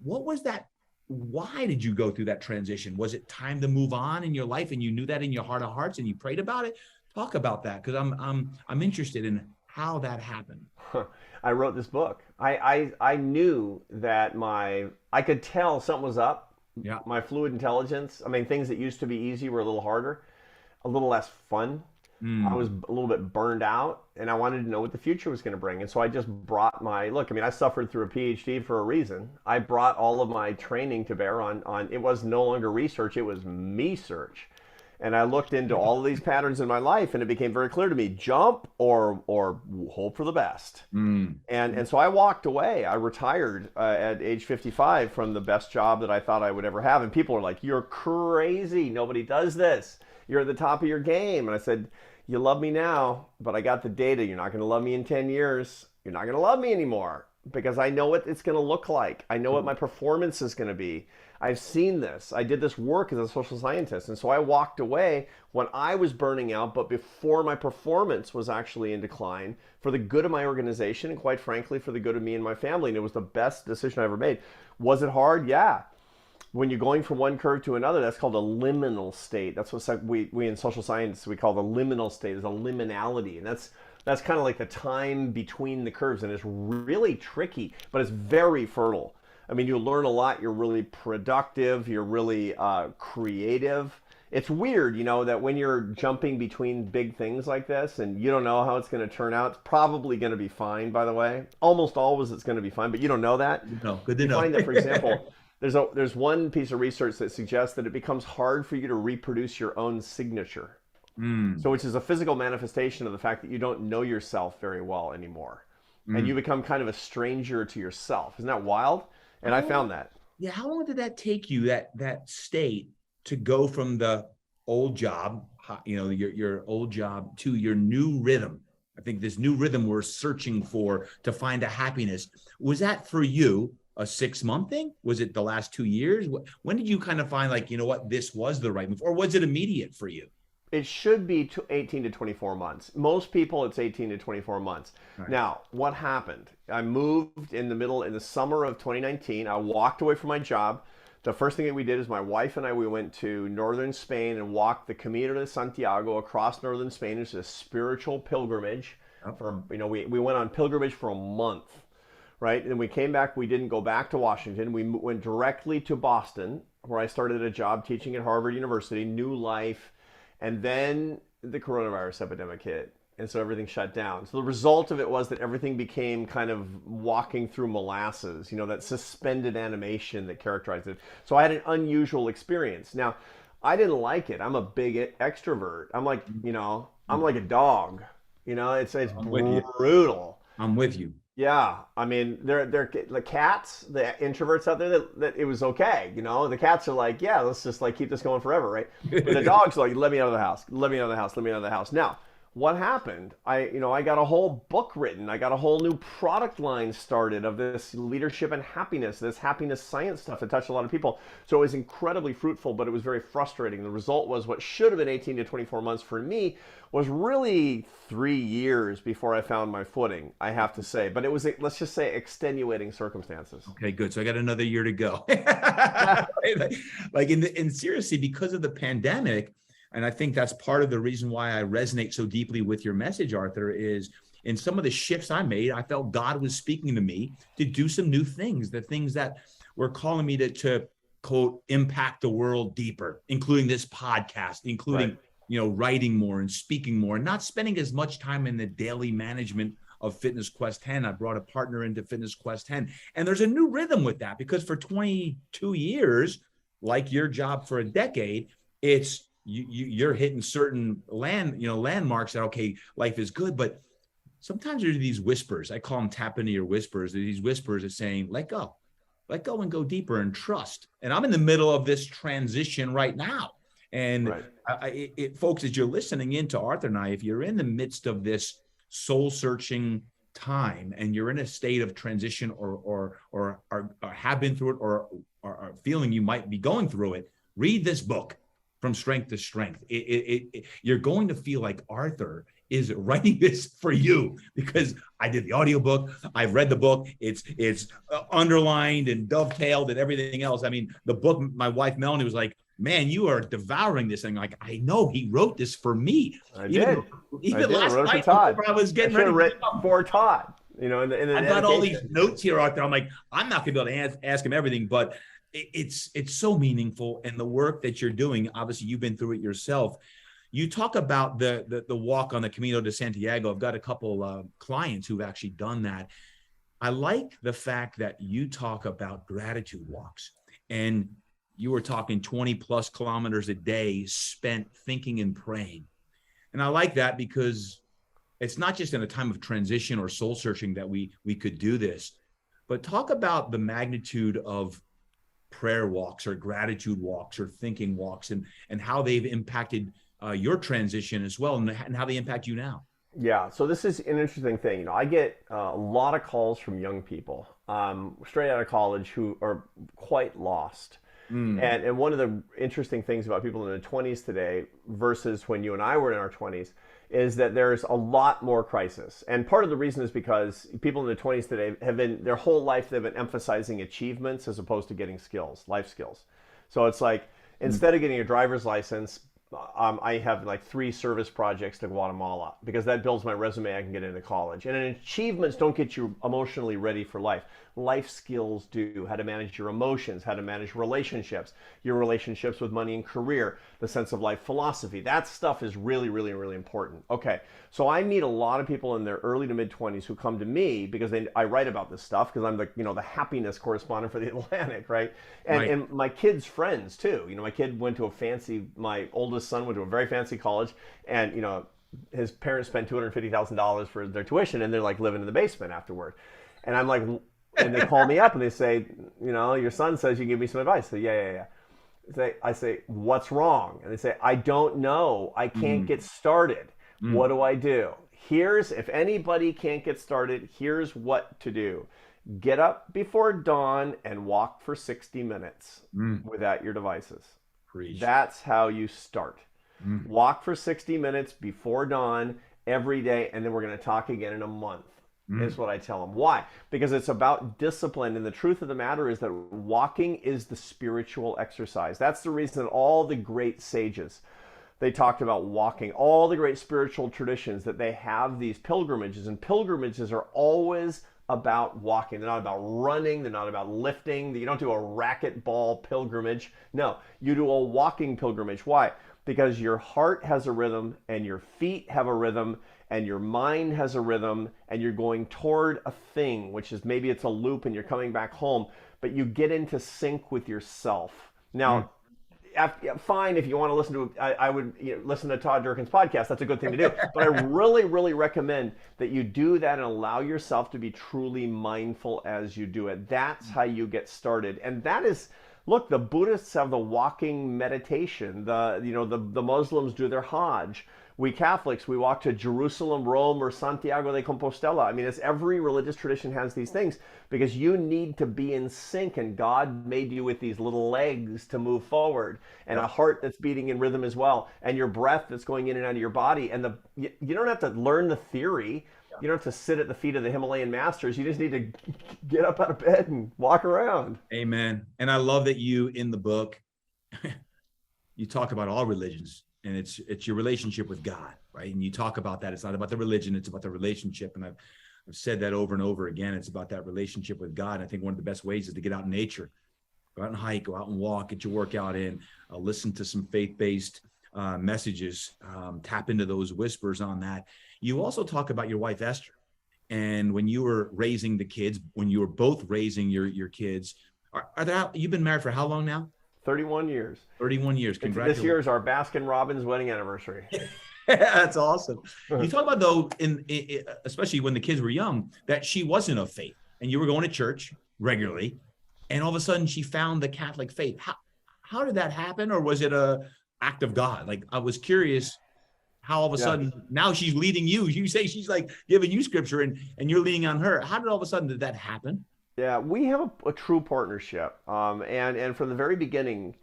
What was that? Why did you go through that transition? Was it time to move on in your life, and you knew that in your heart of hearts and you prayed about it? Talk about that, because I'm interested in how that happened. I wrote this book. I knew that I could tell something was up. Yeah. My fluid intelligence. I mean, things that used to be easy were a little harder, a little less fun. I was a little bit burned out, and I wanted to know what the future was going to bring. And so I just brought I suffered through a PhD for a reason. I brought all of my training to bear on it was no longer research, it was me search. And I looked into all of these patterns in my life, and it became very clear to me: jump or hope for the best. And so I walked away. I retired at age 55 from the best job that I thought I would ever have. And people are like, "You're crazy. Nobody does this. You're at the top of your game." And I said, "You love me now, but I got the data. You're not going to love me in 10 years. You're not going to love me anymore, because I know what it's going to look like. I know what my performance is going to be. I've seen this. I did this work as a social scientist." And so I walked away when I was burning out, but before my performance was actually in decline, for the good of my organization, and quite frankly, for the good of me and my family. And it was the best decision I ever made. Was it hard? Yeah. When you're going from one curve to another, that's called a liminal state. That's what we in social science, we call the liminal state, is a liminality. And that's kind of like the time between the curves, and it's really tricky, but it's very fertile. I mean, you learn a lot. You're really productive. You're really creative. It's weird, that when you're jumping between big things like this and you don't know how it's going to turn out, it's probably going to be fine, by the way. Almost always it's going to be fine, but you don't know that. No, good to You know. find that, for example, there's one piece of research that suggests that it becomes hard for you to reproduce your own signature. Mm, So, which is a physical manifestation of the fact that you don't know yourself very well anymore. And you mm. become kind of a stranger to yourself. Isn't that wild? And I found that. Yeah, how long did that take you, that state, to go from the old job, your old job, to your new rhythm? I think this new rhythm we're searching for to find a happiness. Was that for you a 6-month thing? Was it the last 2 years? When did you kind of find, like, this was the right move, or was it immediate for you? It should be 18 to 24 months. Most people, it's 18 to 24 months. Right. Now, what happened? I moved in the summer of 2019. I walked away from my job. The first thing that we did is my wife and I, we went to northern Spain and walked the Camino de Santiago across northern Spain. It's a spiritual pilgrimage. We went on pilgrimage for a month, right? And we came back. We didn't go back to Washington. We went directly to Boston, where I started a job teaching at Harvard University, new life. And then the coronavirus epidemic hit, and so everything shut down. So the result of it was that everything became kind of walking through molasses, that suspended animation that characterized it. So I had an unusual experience. Now, I didn't like it. I'm a big extrovert. I'm like, I'm like a dog. It's brutal. I'm with you. Yeah, I mean, they're the cats, the introverts out there, that it was okay. The cats are like, yeah, let's just like keep this going forever, right? But the dogs are like, let me out of the house, let me out of the house, let me out of the house. Now, what happened? I got a whole book written. I got a whole new product line started of this leadership and happiness, this happiness science stuff that touched a lot of people. So it was incredibly fruitful, but it was very frustrating. The result was what should have been 18 to 24 months for me was really 3 years before I found my footing, I have to say. But it was, let's just say, extenuating circumstances. Okay, good. So I got another year to go. Like in seriously, because of the pandemic, and I think that's part of the reason why I resonate so deeply with your message, Arthur, is in some of the shifts I made, I felt God was speaking to me to do some new things, the things that were calling me to quote, impact the world deeper, including this podcast, including, writing more and speaking more, and not spending as much time in the daily management of Fitness Quest 10. I brought a partner into Fitness Quest 10. And there's a new rhythm with that, because for 22 years, like your job for a decade, it's you're hitting certain landmarks that, okay, life is good. But sometimes there's these whispers. I call them tap into your whispers. These whispers are saying, let go and go deeper and trust. And I'm in the middle of this transition right now. And right. Folks, as you're listening into Arthur and I, if you're in the midst of this soul searching time and you're in a state of transition or have been through it or are feeling you might be going through it, read this book, From Strength to Strength. You're going to feel like Arthur is writing this for you, because I did the audiobook, I've read the book, it's underlined and dovetailed and everything else. I mean, the book, my wife Melanie was like, man, you are devouring this. And like, I know he wrote this for me. Even last night before I was getting ready for Todd. I've got all these notes here, Arthur. I'm like, I'm not gonna be able to ask him everything, but it's so meaningful. And the work that you're doing, obviously you've been through it yourself. You talk about the walk on the Camino de Santiago. I've got a couple clients who've actually done that. I like the fact that you talk about gratitude walks, and you were talking 20 plus kilometers a day spent thinking and praying. And I like that, because it's not just in a time of transition or soul searching that we could do this, but talk about the magnitude of prayer walks or gratitude walks or thinking walks, and how they've impacted your transition as well, and how they impact you now. Yeah, so this is an interesting thing. I get a lot of calls from young people straight out of college who are quite lost. And one of the interesting things about people in their 20s today versus when you and I were in our 20s is that there's a lot more crisis. And part of the reason is because people in their 20s today have been, their whole life, they've been emphasizing achievements as opposed to getting skills, life skills. So it's like, instead of getting a driver's license, I have like 3 service projects to Guatemala, because that builds my resume. I can get into college. And achievements don't get you emotionally ready for life. life skills do, how to manage your emotions, how to manage relationships, your relationships with money and career, the sense of life philosophy. That stuff is really, really, really important. Okay, so I meet a lot of people in their early to mid 20s who come to me because I write about this stuff because I'm the happiness correspondent for the Atlantic, right? And my kids' friends too. My kid went to my oldest son went to a very fancy college, and his parents spent $250,000 for their tuition, and they're like living in the basement afterward. And I'm like, and they call me up and they say, your son says you give me some advice. I say, yeah. I say, what's wrong? And they say, I don't know. I can't get started. What do I do? If anybody can't get started, here's what to do. Get up before dawn and walk for 60 minutes without your devices. Preach. That's how you start. Walk for 60 minutes before dawn every day, and then we're going to talk again in a month. Is what I tell them. Why? Because it's about discipline, and the truth of the matter is that walking is the spiritual exercise. That's the reason that all the great sages, they talked about walking. All the great spiritual traditions, that they have these pilgrimages, and pilgrimages are always about walking. They're not about running. They're not about lifting. You don't do a racquetball pilgrimage. No, you do a walking pilgrimage. Why? Because your heart has a rhythm, and your feet have a rhythm, and your mind has a rhythm, and you're going toward a thing, which is maybe it's a loop and you're coming back home, but you get into sync with yourself. Now, fine, if you want to listen to, I would listen to Todd Durkin's podcast. That's a good thing to do. But I really, really recommend that you do that and allow yourself to be truly mindful as you do it. That's how you get started. And that is, look, the Buddhists have the walking meditation. The Muslims do their Hajj. We Catholics, we walk to Jerusalem, Rome, or Santiago de Compostela. I mean, every religious tradition has these things because you need to be in sync, and God made you with these little legs to move forward, and a heart that's beating in rhythm as well, and your breath that's going in and out of your body. And you don't have to learn the theory. You don't have to sit at the feet of the Himalayan masters. You just need to get up out of bed and walk around. Amen. And I love that you, in the book, you talk about all religions. And it's your relationship with God, right? And you talk about that. It's not about the religion, it's about the relationship. And I've said that over and over again. It's about that relationship with God. And I think one of the best ways is to get out in nature, go out and hike, go out and walk, get your workout in, listen to some faith-based messages, tap into those whispers on that. You also talk about your wife, Esther. And when you were raising the kids, when you were both raising your kids, you've been married for how long now? 31 years. 31 years. Congratulations. This year is our Baskin-Robbins wedding anniversary. That's awesome. You talk about, though, especially when the kids were young, that she wasn't of faith and you were going to church regularly, and all of a sudden she found the Catholic faith. How did that happen? Or was it a act of God? Like, I was curious how all of a sudden now she's leading you. You say she's like giving you scripture and you're leaning on her. How did all of a sudden did that happen? Yeah, we have a true partnership. And from the very beginning,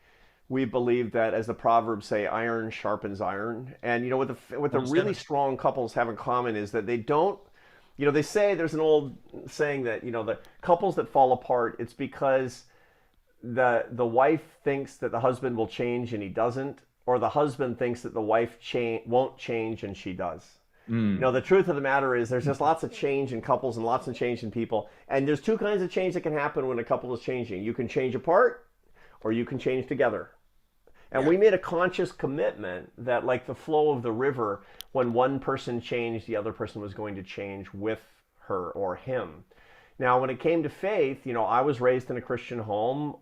we believe that, as the Proverbs say, iron sharpens iron. And, what the really strong couples have in common is that they don't, they say, there's an old saying that, the couples that fall apart, it's because the wife thinks that the husband will change and he doesn't, or the husband thinks that the wife won't change and she does. The truth of the matter is there's just lots of change in couples and lots of change in people. And there's two kinds of change that can happen when a couple is changing. You can change apart or you can change together. And we made a conscious commitment that, like the flow of the river, when one person changed, the other person was going to change with her or him. Now, when it came to faith, I was raised in a Christian home,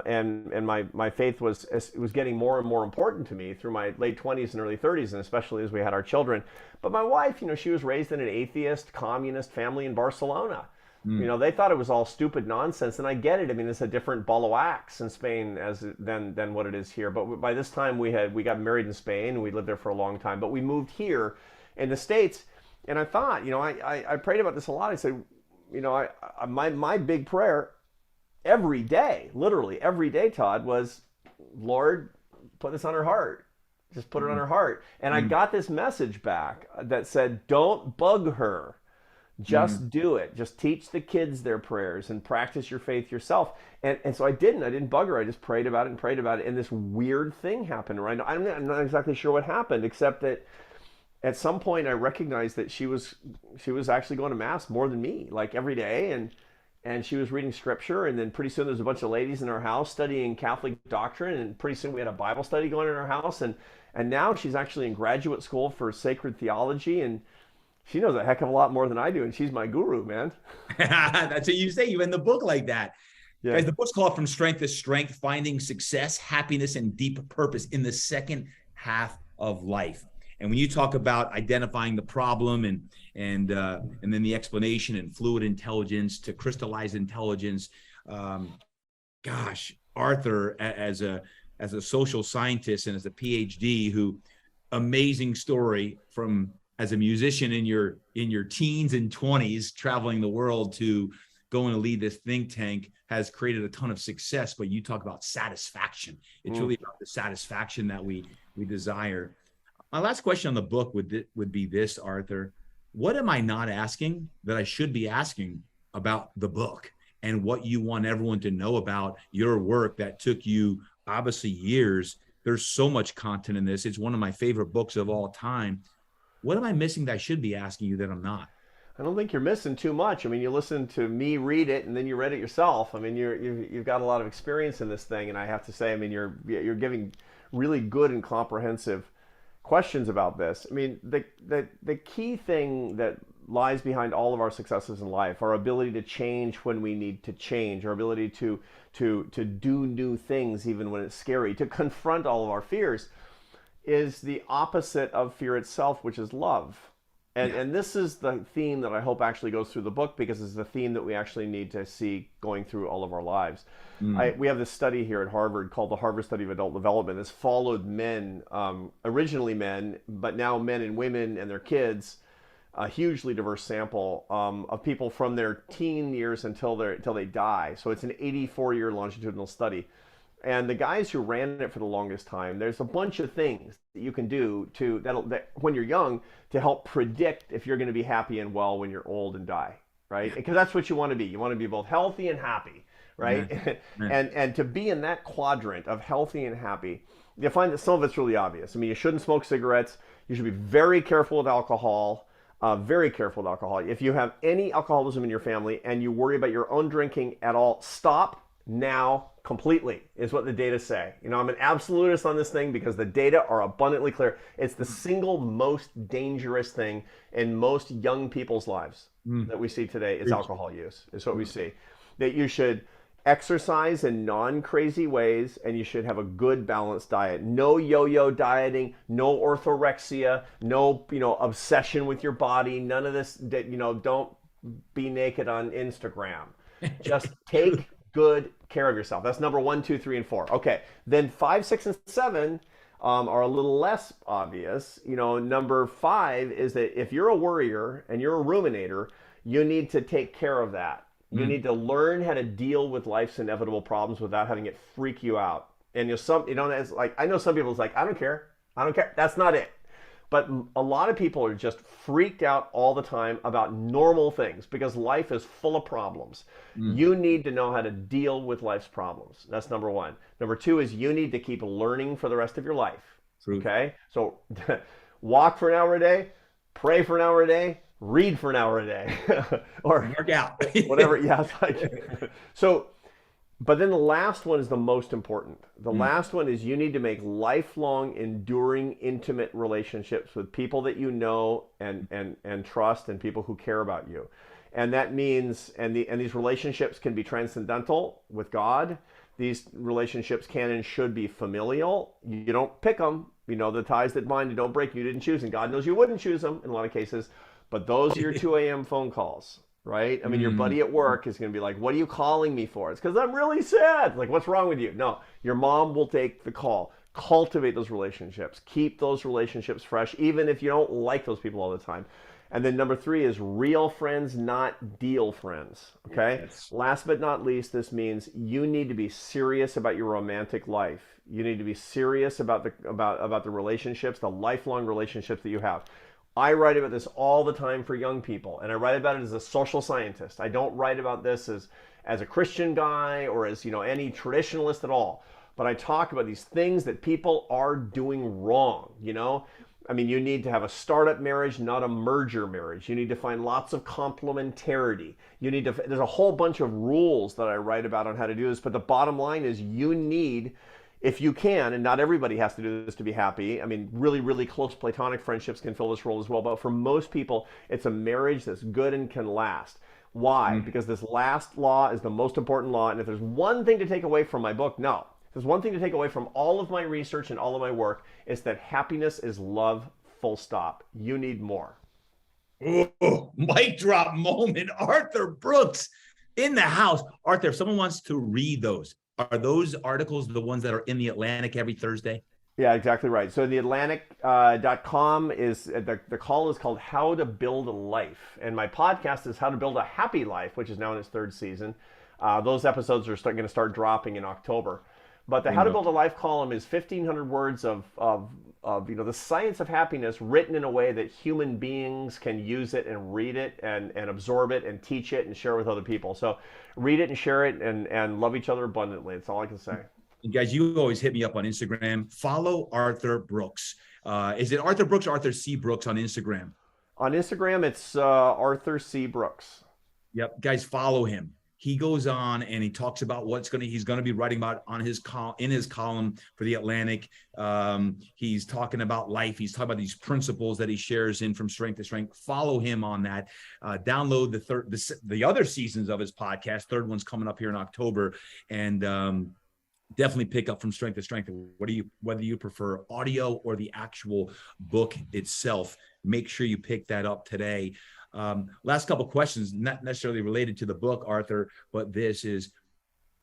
and my faith was getting more and more important to me through my late 20s and early 30s, and especially as we had our children. But my wife, she was raised in an atheist, communist family in Barcelona. They thought it was all stupid nonsense, and I get it. I mean, it's a different ball of wax in Spain than what it is here. But by this time, we got married in Spain, and we lived there for a long time. But we moved here in the States, and I thought, I prayed about this a lot. I said, my big prayer every day, literally every day, Todd, was, Lord, put this on her heart. Just put it on her heart. And I got this message back that said, don't bug her. Just do it. Just teach the kids their prayers and practice your faith yourself. And so I didn't bug her. I just prayed about it. And this weird thing happened, right? I'm not exactly sure what happened, except that at some point I recognized that she was actually going to mass more than me, like every day. and she was reading scripture, and then pretty soon there's a bunch of ladies in our house studying Catholic doctrine, and pretty soon we had a Bible study going in our house, and now she's actually in graduate school for sacred theology, and she knows a heck of a lot more than I do, and she's my guru, man. That's what you say. You end the book like that. Yeah. Guys, the book's called From Strength to Strength, Finding Success, Happiness, and Deep Purpose in the Second Half of Life. And when you talk about identifying the problem and then the explanation and fluid intelligence to crystallized intelligence, gosh, Arthur, as a social scientist and as a PhD, who amazing story from as a musician in your teens and 20s, traveling the world to going to lead this think tank, has created a ton of success. But you talk about satisfaction. It's really about the satisfaction that we desire. My last question on the book would be this, Arthur. What am I not asking that I should be asking about the book, and what you want everyone to know about your work that took you obviously years? There's so much content in this. It's one of my favorite books of all time. What am I missing that I should be asking you that I'm not? I don't think you're missing too much. I mean, you listened to me read it, and then you read it yourself. I mean, you've got a lot of experience in this thing, and I have to say, I mean, you're giving really good and comprehensive questions about this. I mean, the key thing that lies behind all of our successes in life, our ability to change when we need to change, our ability to do new things even when it's scary, to confront all of our fears, is the opposite of fear itself, which is love. And this is the theme that I hope actually goes through the book, because it's the theme that we actually need to see going through all of our lives. We have this study here at Harvard called the Harvard Study of Adult Development. It's followed men, originally men, but now men and women and their kids, a hugely diverse sample of people from their teen years until they die. So it's an 84-year longitudinal study. And the guys who ran it for the longest time, there's a bunch of things that you can do that when you're young to help predict if you're going to be happy and well when you're old and die, right? Because that's what you want to be. You want to be both healthy and happy, right? And to be in that quadrant of healthy and happy, you'll find that some of it's really obvious. I mean, you shouldn't smoke cigarettes. You should be very careful with alcohol. Very careful with alcohol. If you have any alcoholism in your family and you worry about your own drinking at all, stop now completely, is what the data say. You know, I'm an absolutist on this thing because the data are abundantly clear. It's the single most dangerous thing in most young people's lives that we see today is alcohol use, is what we see. That you should exercise in non-crazy ways, and you should have a good balanced diet. No yo-yo dieting, no orthorexia, no, obsession with your body, none of this, don't be naked on Instagram. Just take good care of yourself. That's number 1, 2, 3, and 4. Okay, then 5, 6, and 7 are a little less obvious. Number 5 is that if you're a worrier and you're a ruminator, you need to take care of that. You need to learn how to deal with life's inevitable problems without having it freak you out. And it's like, I know some people is like, I don't care. That's not it. But a lot of people are just freaked out all the time about normal things because life is full of problems. You need to know how to deal with life's problems. That's number 1. Number 2 is you need to keep learning for the rest of your life. True. Okay? So walk for an hour a day, pray for an hour a day, read for an hour a day, or work out. Whatever. Yeah. But then the last one is the most important. The last one is you need to make lifelong, enduring, intimate relationships with people that you know and trust, and people who care about you. And that means, and these relationships can be transcendental with God. These relationships can and should be familial. You don't pick them. The ties that bind you don't break. You didn't choose, and God knows you wouldn't choose them in a lot of cases. But those are your 2 a.m. phone calls. Right? I mean, your buddy at work is going to be like, what are you calling me for? It's because I'm really sad. Like, what's wrong with you? No, your mom will take the call. Cultivate those relationships. Keep those relationships fresh, even if you don't like those people all the time. And then number 3 is real friends, not deal friends. Okay? Yes. Last but not least, this means you need to be serious about your romantic life. You need to be serious about the relationships, the lifelong relationships that you have. I write about this all the time for young people, and I write about it as a social scientist. I don't write about this as a Christian guy or as any traditionalist at all. But I talk about these things that people are doing wrong. I mean, you need to have a startup marriage, not a merger marriage. You need to find lots of complementarity. There's a whole bunch of rules that I write about on how to do this, but the bottom line is you need, if you can, and not everybody has to do this to be happy. I mean, really, really close platonic friendships can fill this role as well, but for most people, it's a marriage that's good and can last. Why? Because this last law is the most important law, and if there's one thing to take away from my book, no. There's one thing to take away from all of my research and all of my work is that happiness is love, full stop. You need more. Oh, mic drop moment. Arthur Brooks in the house. Arthur, if someone wants to read those, are those articles the ones that are in the Atlantic every Thursday? Yeah, exactly right. So the Atlantic.com is the call is called How to Build a Life, and my podcast is How to Build a Happy Life, which is now in its third season. Those episodes are going to start dropping in October. But the How to Build a Life column is 1,500 words of the science of happiness written in a way that human beings can use it and read it and absorb it and teach it and share it with other people. So read it and share it and love each other abundantly. That's all I can say. And guys, you always hit me up on Instagram. Follow Arthur Brooks. Is it Arthur Brooks or Arthur C. Brooks on Instagram? On Instagram, it's Arthur C. Brooks. Yep, guys, follow him. He goes on and he talks about he's going to be writing about in his column for the Atlantic. He's talking about life. He's talking about these principles that he shares in From Strength to Strength. Follow him on that. Download the other seasons of his podcast. Third one's coming up here in October, and definitely pick up From Strength to Strength. Whether you prefer audio or the actual book itself, make sure you pick that up today. Last couple questions, not necessarily related to the book, Arthur, but this is,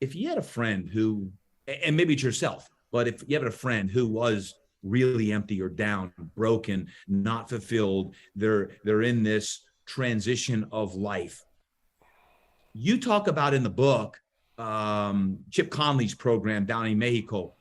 if you had a friend who, and maybe it's yourself, but if you have a friend who was really empty or down, broken, not fulfilled, they're in this transition of life. You talk about in the book, Chip Conley's program down in Mexico,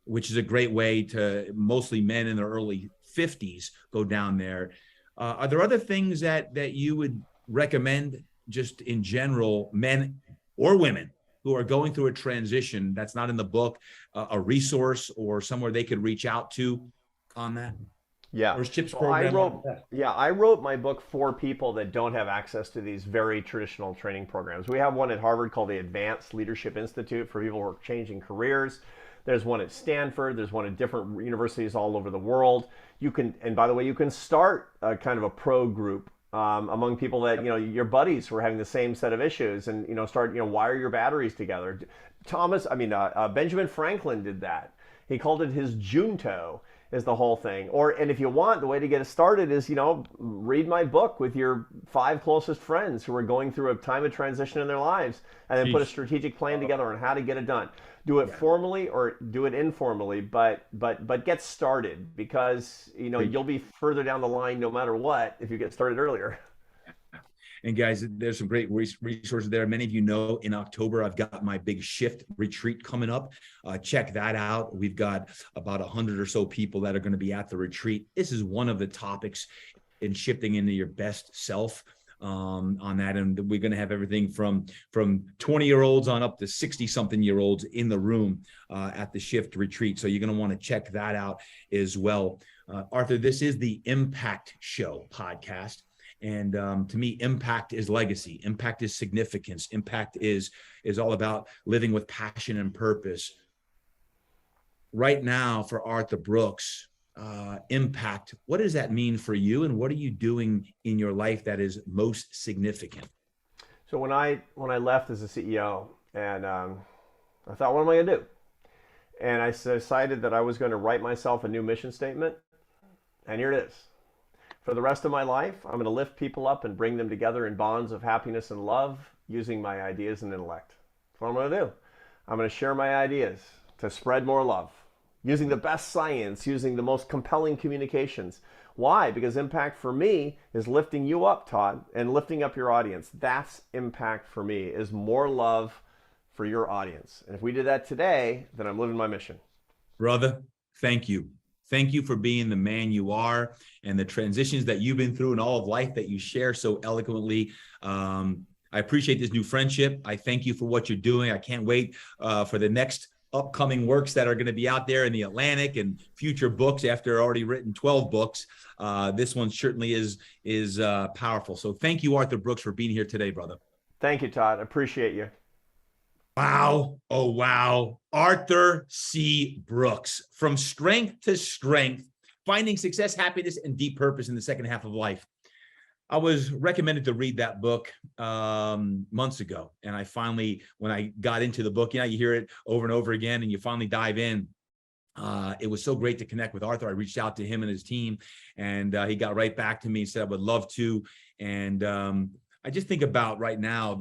which is a great way to, mostly men in their early 50s go down there. Are there other things that you would recommend, just in general, men or women who are going through a transition that's not in the book, a resource or somewhere they could reach out to on that? Yeah. Or is Chip's program? I wrote my book for people that don't have access to these very traditional training programs. We have one at Harvard called the Advanced Leadership Institute for people who are changing careers. There's one at Stanford. There's one at different universities all over the world. You can, and by the way, you can start a kind of a pro group among people that, your buddies who are having the same set of issues, and, start, wire your batteries together. Benjamin Franklin did that. He called it his Junto, is the whole thing. And if you want, the way to get it started is, read my book with your 5 closest friends who are going through a time of transition in their lives, and then put a strategic plan together on how to get it done. Do it formally or do it informally, but get started, because you'll be further down the line no matter what if you get started earlier. And guys, there's some great resources there. Many of you know, in October, I've got my big shift retreat coming up. Check that out. We've got about 100 or so people that are going to be at the retreat. This is one of the topics in shifting into your best self on that. And we're going to have everything from 20-year-olds on up to 60-something-year-olds in the room at the shift retreat. So you're going to want to check that out as well. Arthur, this is the Impact Show podcast. And to me, impact is legacy. Impact is significance. Impact is all about living with passion and purpose. Right now, for Arthur Brooks, impact, what does that mean for you? And what are you doing in your life that is most significant? So when I left as a CEO, and I thought, what am I going to do? And I decided that I was going to write myself a new mission statement. And here it is. For the rest of my life, I'm going to lift people up and bring them together in bonds of happiness and love using my ideas and intellect. That's what I'm going to do. I'm going to share my ideas to spread more love, using the best science, using the most compelling communications. Why? Because impact for me is lifting you up, Todd, and lifting up your audience. That's impact for me, is more love for your audience. And if we did that today, then I'm living my mission. Brother, thank you. Thank you for being the man you are and the transitions that you've been through and all of life that you share so eloquently. I appreciate this new friendship. I thank you for what you're doing. I can't wait for the next upcoming works that are going to be out there in the Atlantic and future books after already written 12 books. This one certainly is powerful. So thank you, Arthur Brooks, for being here today, brother. Thank you, Todd. Appreciate you. Wow. Oh, wow. Arthur C. Brooks, From Strength to Strength, Finding Success, Happiness, and Deep Purpose in the Second Half of Life. I was recommended to read that book months ago. And I finally, when I got into the book, you hear it over and over again, and you finally dive in. It was so great to connect with Arthur. I reached out to him and his team, and he got right back to me and said, I would love to. And I just think about right now,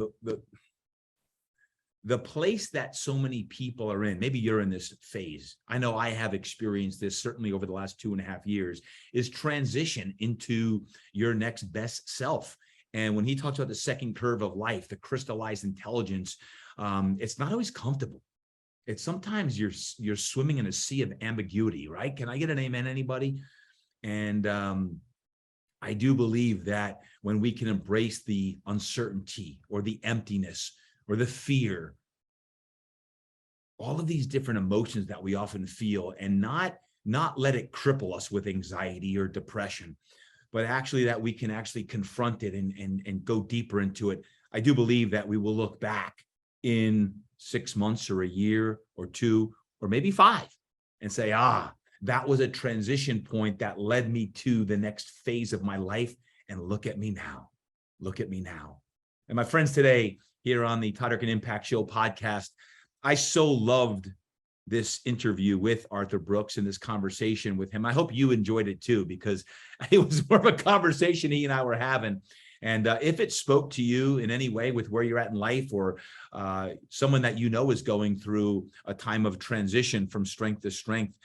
the place that so many people are in. Maybe you're in this phase. I know I have experienced this certainly over the last 2.5 years, is transition into your next best self. And when he talks about the second curve of life, the crystallized intelligence, it's not always comfortable. It's sometimes you're swimming in a sea of ambiguity, right? Can I get an amen, anybody? And I do believe that when we can embrace the uncertainty or the emptiness or the fear, all of these different emotions that we often feel, and not let it cripple us with anxiety or depression, but actually that we can actually confront it and go deeper into it. I do believe that we will look back in 6 months or a year or 2 or maybe 5 and say, that was a transition point that led me to the next phase of my life. And look at me now. Look at me now. And my friends, today here on the Todd Durkin Impact Show podcast, I so loved this interview with Arthur Brooks and this conversation with him. I hope you enjoyed it too, because it was more of a conversation he and I were having. And if it spoke to you in any way with where you're at in life, or someone that you know is going through a time of transition from strength to strength,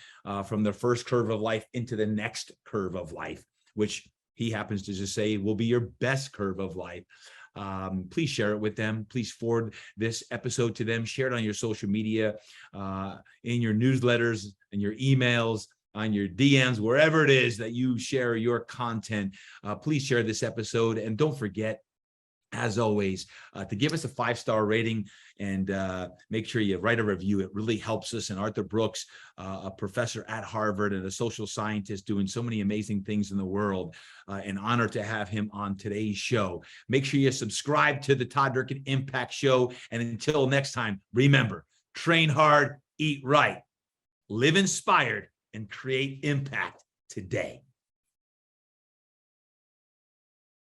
from the first curve of life into the next curve of life, which he happens to just say will be your best curve of life, please share it with them. Please forward this episode to them. Share it on your social media, in your newsletters, and your emails, on your DMs, wherever it is that you share your content. Please share this episode. And don't forget, as always, to give us a 5-star rating, and make sure you write a review. It really helps us. And Arthur Brooks, a professor at Harvard and a social scientist doing so many amazing things in the world, an honor to have him on today's show. Make sure you subscribe to the Todd Durkin Impact Show. And until next time, remember, train hard, eat right, live inspired, and create impact today.